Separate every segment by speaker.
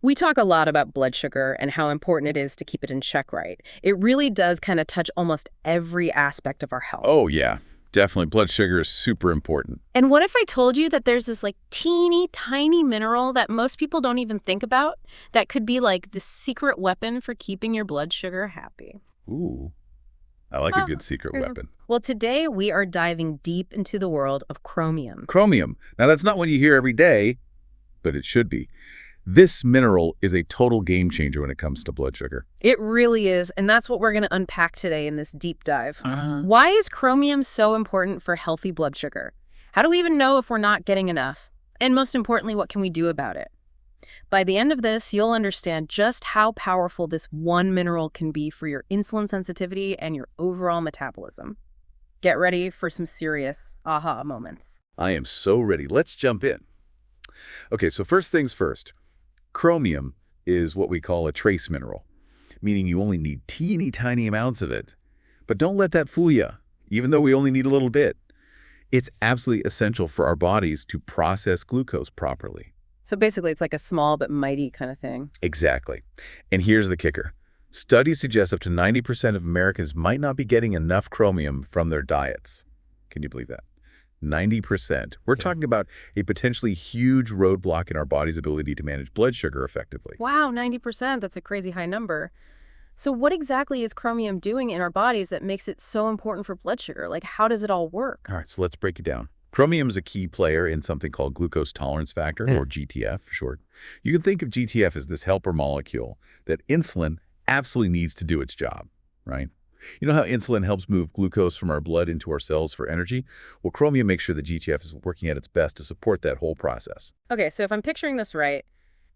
Speaker 1: We talk a lot about blood sugar and how important it is to keep it in check right. It really does kind of touch almost every aspect of our health.
Speaker 2: Oh, yeah. Definitely. Blood sugar is super important.
Speaker 1: And what if I told you that there's this like teeny tiny mineral that most people don't even think about that could be like the secret weapon for keeping your blood sugar happy?
Speaker 2: Ooh, I like a good secret
Speaker 1: Yeah.
Speaker 2: weapon.
Speaker 1: Well, today we are diving deep into the world of chromium.
Speaker 2: Chromium. Now, that's not one you hear every day, but it should be. This mineral is a total game changer when it comes to blood sugar.
Speaker 1: It really is, and that's what we're going to unpack today in this deep dive.
Speaker 2: Uh-huh.
Speaker 1: Why is chromium so important for healthy blood sugar? How do we even know if we're not getting enough? And most importantly, what can we do about it? By the end of this, you'll understand just how powerful this one mineral can be for your insulin sensitivity and your overall metabolism. Get ready for some serious aha moments.
Speaker 2: I am so ready. Let's jump in. Okay, so first things first. Chromium is what we call a trace mineral, meaning you only need teeny tiny amounts of it. But don't let that fool you, even though we only need a little bit. It's absolutely essential for our bodies to process glucose properly.
Speaker 1: So basically, it's like a small but mighty kind of thing.
Speaker 2: Exactly. And here's the kicker. Studies suggest up to 90% of Americans might not be getting enough chromium from their diets. Can you believe that? 90%. We're talking about a potentially huge roadblock in our body's ability to manage blood sugar effectively.
Speaker 1: Wow, 90%. That's a crazy high number. So what exactly is chromium doing in our bodies that makes it so important for blood sugar? Like, how does it all work?
Speaker 2: All right, so let's break it down. Chromium is a key player in something called glucose tolerance factor, or GTF for short. You can think of GTF as this helper molecule that insulin absolutely needs to do its job, right? You know how insulin helps move glucose from our blood into our cells for energy? Well, chromium makes sure the GTF is working at its best to support that whole process.
Speaker 1: Okay, so if I'm picturing this right,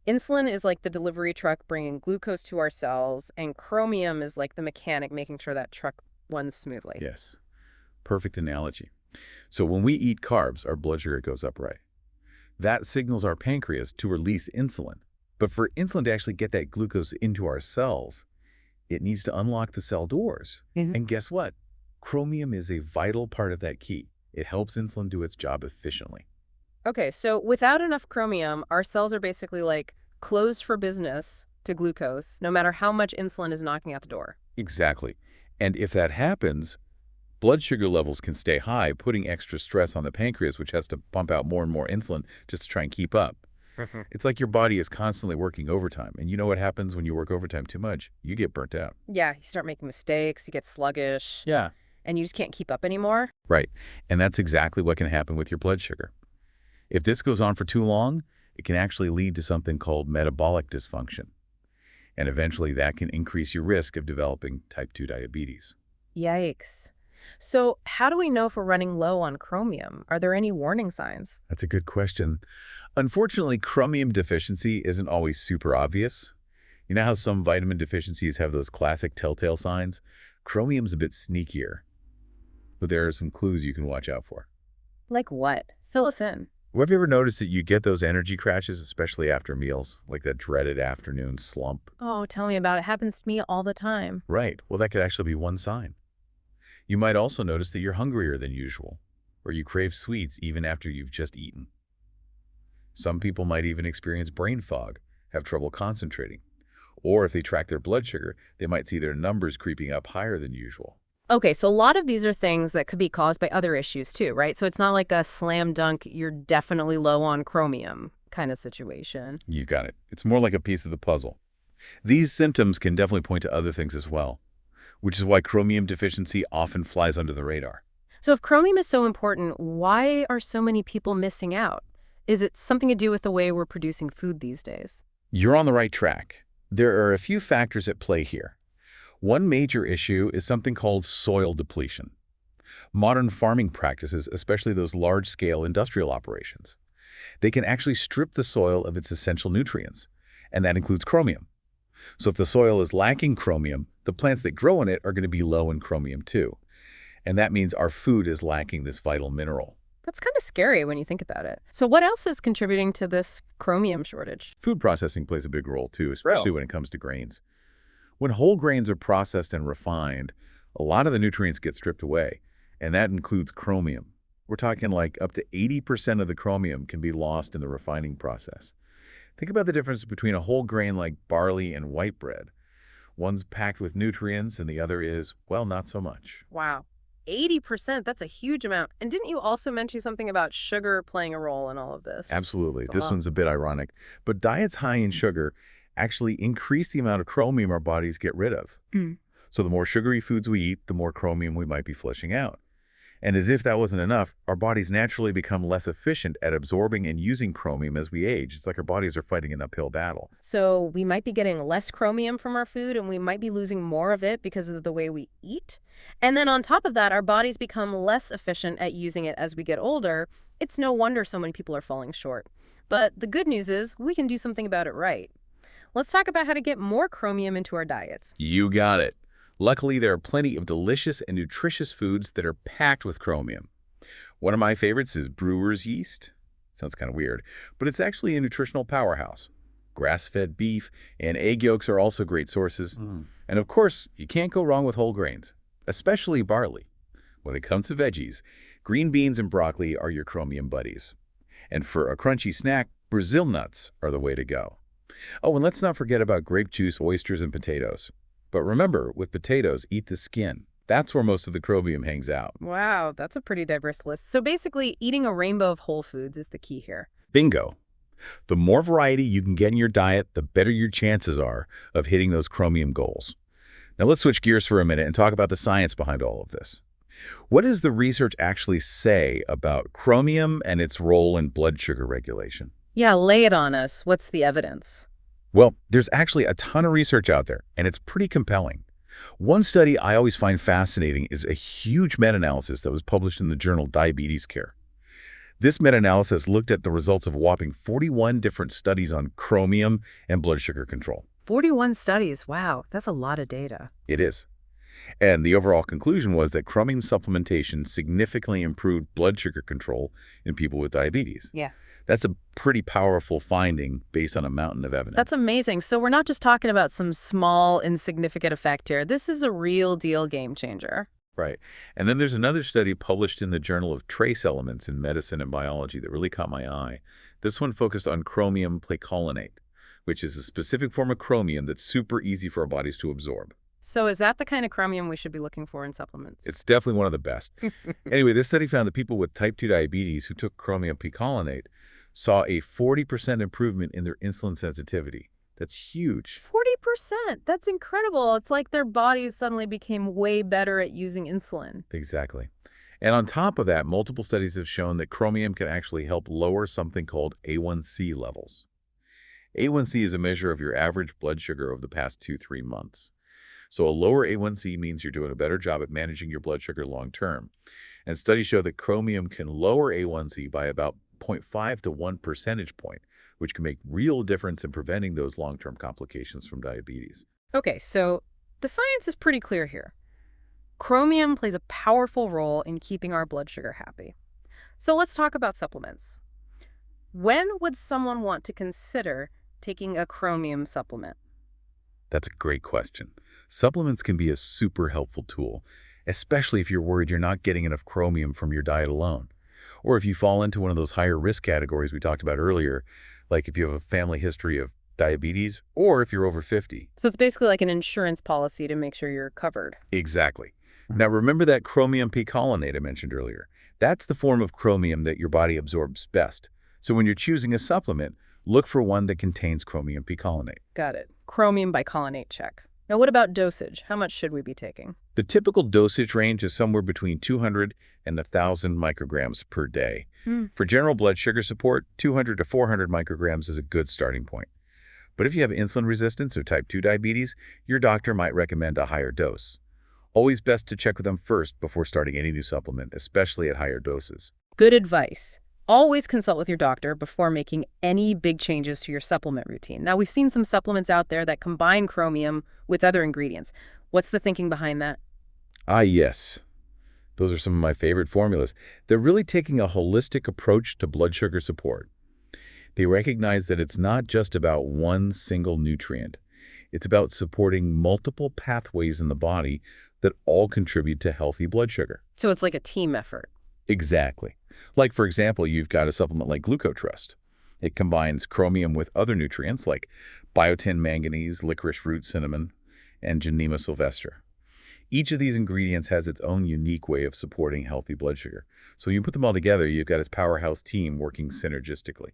Speaker 1: insulin is like the delivery truck bringing glucose to our cells, and chromium is like the mechanic making sure that truck runs smoothly.
Speaker 2: Yes, perfect analogy. So when we eat carbs, our blood sugar goes up, right? That signals our pancreas to release insulin. But for insulin to actually get that glucose into our cells, it needs to unlock the cell doors. And guess what? Chromium is a vital part of that key. It helps insulin do its job efficiently.
Speaker 1: Okay, so without enough chromium, our cells are basically like closed for business to glucose, no matter how much insulin is knocking at the door.
Speaker 2: Exactly. And if that happens, blood sugar levels can stay high, putting extra stress on the pancreas, which has to pump out more and more insulin just to try and keep up. It's like your body is constantly working overtime. And you know what happens when you work overtime too much? You get burnt out.
Speaker 1: Yeah, you start making mistakes, you get sluggish,
Speaker 2: Yeah.
Speaker 1: and you just can't keep up anymore.
Speaker 2: Right. And that's exactly what can happen with your blood sugar. If this goes on for too long, it can actually lead to something called metabolic dysfunction. And eventually that can increase your risk of developing type 2 diabetes.
Speaker 1: Yikes. So how do we know if we're running low on chromium? Are there any warning signs?
Speaker 2: That's a good question. Unfortunately, chromium deficiency isn't always super obvious. You know how some vitamin deficiencies have those classic telltale signs? Chromium's a bit sneakier, but there are some clues you can watch out for.
Speaker 1: Like what? Fill us in.
Speaker 2: Have you ever noticed that you get those energy crashes, especially after meals, like that dreaded afternoon slump?
Speaker 1: Oh, tell me about it. Happens to me all the time.
Speaker 2: Right. Well, that could actually be one sign. You might also notice that you're hungrier than usual, or you crave sweets even after you've just eaten. Some people might even experience brain fog, have trouble concentrating. Or if they track their blood sugar, they might see their numbers creeping up higher than usual.
Speaker 1: Okay, so a lot of these are things that could be caused by other issues too, right? So it's not like a slam dunk, you're definitely low on chromium kind of situation.
Speaker 2: You got it. It's more like a piece of the puzzle. These symptoms can definitely point to other things as well, which is why chromium deficiency often flies under the radar.
Speaker 1: So if chromium is so important, why are so many people missing out? Is it something to do with the way we're producing food these days?
Speaker 2: You're on the right track. There are a few factors at play here. One major issue is something called soil depletion. Modern farming practices, especially those large-scale industrial operations, they can actually strip the soil of its essential nutrients, and that includes chromium. So if the soil is lacking chromium, the plants that grow in it are going to be low in chromium too. And that means our food is lacking this vital mineral.
Speaker 1: That's kind of scary when you think about it. So what else is contributing to this chromium shortage?
Speaker 2: Food processing plays a big role too, especially when it comes to grains. When whole grains are processed and refined, a lot of the nutrients get stripped away, and that includes chromium. We're talking like up to 80% of the chromium can be lost in the refining process. Think about the difference between a whole grain like barley and white bread. One's packed with nutrients and the other is, well, not so much.
Speaker 1: Wow. 80%, that's a huge amount. And didn't you also mention something about sugar playing a role in all of this?
Speaker 2: Absolutely.
Speaker 1: A
Speaker 2: This
Speaker 1: lot.
Speaker 2: one's a bit ironic. But diets high in sugar actually increase the amount of chromium our bodies get rid of.
Speaker 1: Mm.
Speaker 2: So the more sugary foods we eat, the more chromium we might be flushing out. And as if that wasn't enough, our bodies naturally become less efficient at absorbing and using chromium as we age. It's like our bodies are fighting an uphill battle.
Speaker 1: So we might be getting less chromium from our food and we might be losing more of it because of the way we eat. And then on top of that, our bodies become less efficient at using it as we get older. It's no wonder so many people are falling short. But the good news is we can do something about it right. Let's talk about how to get more chromium into our diets.
Speaker 2: You got it. Luckily, there are plenty of delicious and nutritious foods that are packed with chromium. One of my favorites is brewer's yeast. Sounds kind of weird, but it's actually a nutritional powerhouse. Grass-fed beef and egg yolks are also great sources. And of course, you can't go wrong with whole grains, especially barley. When it comes to veggies, green beans and broccoli are your chromium buddies. And for a crunchy snack, Brazil nuts are the way to go. Oh, and let's not forget about grape juice, oysters, and potatoes. But remember, with potatoes, eat the skin. That's where most of the chromium hangs out.
Speaker 1: Wow, that's a pretty diverse list. So basically, eating a rainbow of whole foods is the key here.
Speaker 2: Bingo. The more variety you can get in your diet, the better your chances are of hitting those chromium goals. Now let's switch gears for a minute and talk about the science behind all of this. What does the research actually say about chromium and its role in blood sugar regulation?
Speaker 1: Yeah, lay it on us. What's the evidence?
Speaker 2: Well, there's actually a ton of research out there, and it's pretty compelling. One study I always find fascinating is a huge meta-analysis that was published in the journal Diabetes Care. This meta-analysis looked at the results of a whopping 41 different studies on chromium and blood sugar control.
Speaker 1: 41 studies. Wow, that's a lot of data.
Speaker 2: It is. And the overall conclusion was that chromium supplementation significantly improved blood sugar control in people with diabetes.
Speaker 1: Yeah.
Speaker 2: That's a pretty powerful finding based on a mountain of evidence.
Speaker 1: That's amazing. So we're not just talking about some small, insignificant effect here. This is a real deal game changer.
Speaker 2: Right. And then there's another study published in the Journal of Trace Elements in Medicine and Biology that really caught my eye. This one focused on chromium placolinate, which is a specific form of chromium that's super easy for our bodies to absorb.
Speaker 1: So is that the kind of chromium we should be looking for in supplements?
Speaker 2: It's definitely one of the best. Anyway, this study found that people with type 2 diabetes who took chromium picolinate saw a 40% improvement in their insulin sensitivity. That's huge.
Speaker 1: 40%. That's incredible. It's like their bodies suddenly became way better at using insulin.
Speaker 2: Exactly. And on top of that, multiple studies have shown that chromium can actually help lower something called A1C levels. A1C is a measure of your average blood sugar over the past 2-3 months. So a lower A1C means you're doing a better job at managing your blood sugar long term. And studies show that chromium can lower A1C by about 0.5 to 1 percentage point, which can make real difference in preventing those long-term complications from diabetes.
Speaker 1: Okay, so the science is pretty clear here. Chromium plays a powerful role in keeping our blood sugar happy. So let's talk about supplements. When would someone want to consider taking a chromium supplement?
Speaker 2: That's a great question. Supplements can be a super helpful tool, especially if you're worried you're not getting enough chromium from your diet alone. Or if you fall into one of those higher risk categories we talked about earlier, like if you have a family history of diabetes or if you're over 50.
Speaker 1: So it's basically like an insurance policy to make sure you're covered.
Speaker 2: Exactly. Now remember that chromium picolinate I mentioned earlier. That's the form of chromium that your body absorbs best. So when you're choosing a supplement, look for one that contains chromium picolinate.
Speaker 1: Got it. Chromium bicolinate check. Now what about dosage? How much should we be taking?
Speaker 2: The typical dosage range is somewhere between 200 and 1,000 micrograms per day. For general blood sugar support, 200 to 400 micrograms is a good starting point. But if you have insulin resistance or type 2 diabetes, your doctor might recommend a higher dose. Always best to check with them first before starting any new supplement, especially at higher doses.
Speaker 1: Good advice. Always consult with your doctor before making any big changes to your supplement routine. Now, we've seen some supplements out there that combine chromium with other ingredients. What's the thinking behind that?
Speaker 2: Ah, yes. Those are some of my favorite formulas. They're really taking a holistic approach to blood sugar support. They recognize that it's not just about one single nutrient. It's about supporting multiple pathways in the body that all contribute to healthy blood sugar.
Speaker 1: So it's like a team effort.
Speaker 2: Exactly. Like, for example, you've got a supplement like GlucoTrust. It combines chromium with other nutrients like biotin, manganese, licorice root, cinnamon, and Gymnema sylvestre. Each of these ingredients has its own unique way of supporting healthy blood sugar. So when you put them all together, you've got this powerhouse team working synergistically.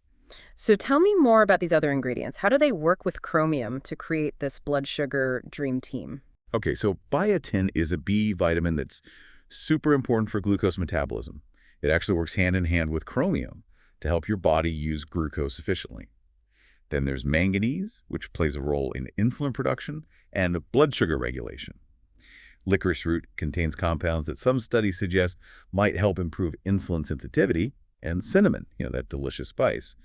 Speaker 1: So tell me more about these other ingredients. How do they work with chromium to create this blood sugar dream team?
Speaker 2: Okay, so biotin is a B vitamin that's super important for glucose metabolism. It actually works hand in hand with chromium to help your body use glucose efficiently. Then there's manganese, which plays a role in insulin production and blood sugar regulation. Licorice root contains compounds that some studies suggest might help improve insulin sensitivity, and cinnamon, that delicious spice.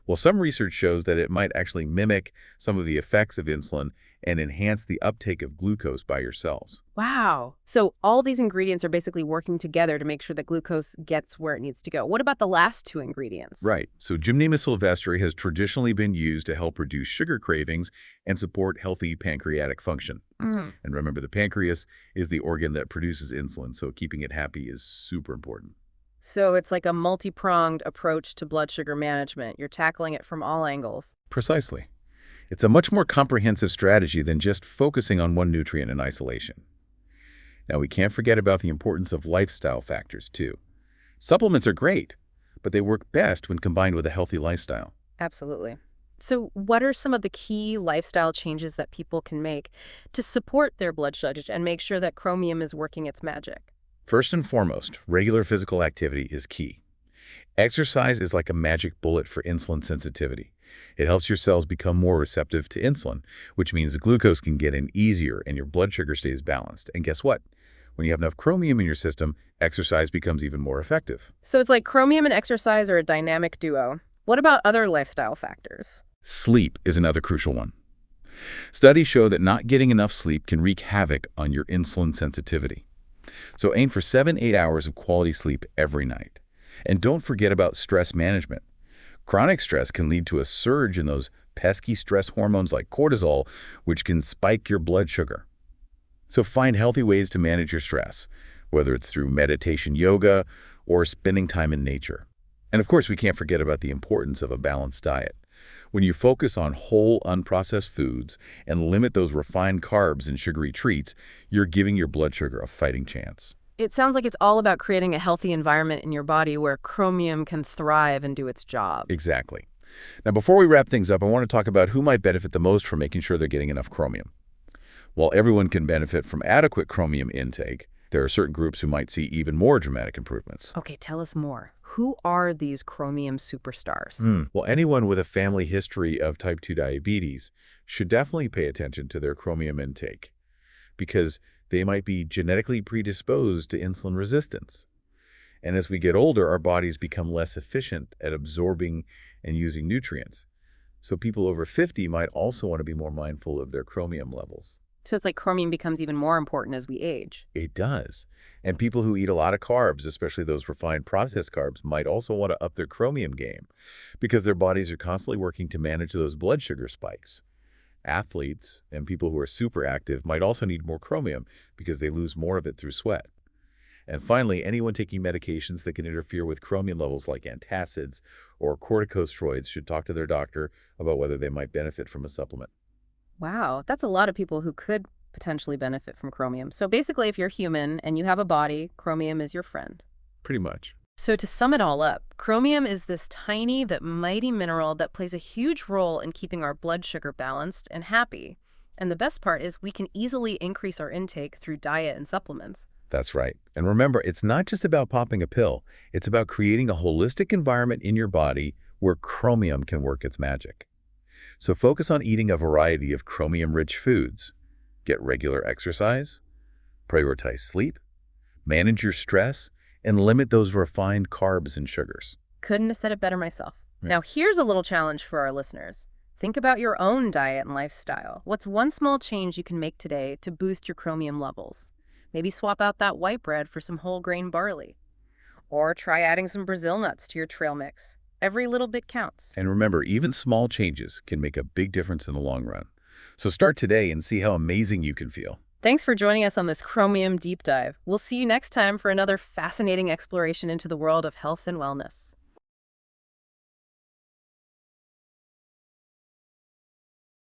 Speaker 2: Well, some research shows that it might actually mimic some of the effects of insulin and enhance the uptake of glucose by your cells.
Speaker 1: Wow. So all these ingredients are basically working together to make sure that glucose gets where it needs to go. What about the last two ingredients?
Speaker 2: Right. So Gymnema sylvestre has traditionally been used to help reduce sugar cravings and support healthy pancreatic function. And remember, the pancreas is the organ that produces insulin, so keeping it happy is super important.
Speaker 1: So it's like a multi-pronged approach to blood sugar management. You're tackling it from all angles.
Speaker 2: Precisely. It's a much more comprehensive strategy than just focusing on one nutrient in isolation. Now, we can't forget about the importance of lifestyle factors, too. Supplements are great, but they work best when combined with a healthy lifestyle.
Speaker 1: Absolutely. So what are some of the key lifestyle changes that people can make to support their blood sugar and make sure that chromium is working its magic?
Speaker 2: First and foremost, regular physical activity is key. Exercise is like a magic bullet for insulin sensitivity. It helps your cells become more receptive to insulin, which means glucose can get in easier and your blood sugar stays balanced. And guess what? When you have enough chromium in your system, exercise becomes even more effective.
Speaker 1: So it's like chromium and exercise are a dynamic duo. What about other lifestyle factors?
Speaker 2: Sleep is another crucial one. Studies show that not getting enough sleep can wreak havoc on your insulin sensitivity. So aim for 7-8 hours of quality sleep every night. And don't forget about stress management. Chronic stress can lead to a surge in those pesky stress hormones like cortisol, which can spike your blood sugar. So find healthy ways to manage your stress, whether it's through meditation, yoga, or spending time in nature. And of course, we can't forget about the importance of a balanced diet. When you focus on whole, unprocessed foods and limit those refined carbs and sugary treats, you're giving your blood sugar a fighting chance.
Speaker 1: It sounds like it's all about creating a healthy environment in your body where chromium can thrive and do its job.
Speaker 2: Exactly. Now, before we wrap things up, I want to talk about who might benefit the most from making sure they're getting enough chromium. While everyone can benefit from adequate chromium intake, there are certain groups who might see even more dramatic improvements.
Speaker 1: Okay, tell us more. Who are these chromium superstars?
Speaker 2: Well, anyone with a family history of type 2 diabetes should definitely pay attention to their chromium intake because they might be genetically predisposed to insulin resistance. And as we get older, our bodies become less efficient at absorbing and using nutrients. So people over 50 might also want to be more mindful of their chromium levels.
Speaker 1: So it's like chromium becomes even more important as we age.
Speaker 2: It does. And people who eat a lot of carbs, especially those refined processed carbs, might also want to up their chromium game because their bodies are constantly working to manage those blood sugar spikes. Athletes and people who are super active might also need more chromium because they lose more of it through sweat. And finally, anyone taking medications that can interfere with chromium levels like antacids or corticosteroids should talk to their doctor about whether they might benefit from a supplement.
Speaker 1: Wow, that's a lot of people who could potentially benefit from chromium. So basically, if you're human and you have a body, chromium is your friend.
Speaker 2: Pretty much.
Speaker 1: So to sum it all up, chromium is this tiny but mighty mineral that plays a huge role in keeping our blood sugar balanced and happy. And the best part is we can easily increase our intake through diet and supplements.
Speaker 2: That's right. And remember, it's not just about popping a pill. It's about creating a holistic environment in your body where chromium can work its magic. So focus on eating a variety of chromium-rich foods. Get regular exercise, prioritize sleep, manage your stress, and limit those refined carbs and sugars.
Speaker 1: Couldn't have said it better myself.
Speaker 2: Yeah.
Speaker 1: Now, here's a little challenge for our listeners. Think about your own diet and lifestyle. What's one small change you can make today to boost your chromium levels? Maybe swap out that white bread for some whole grain barley. Or try adding some Brazil nuts to your trail mix. Every little bit counts.
Speaker 2: And remember, even small changes can make a big difference in the long run. So start today and see how amazing you can feel.
Speaker 1: Thanks for joining us on this chromium deep dive. We'll see you next time for another fascinating exploration into the world of health and wellness.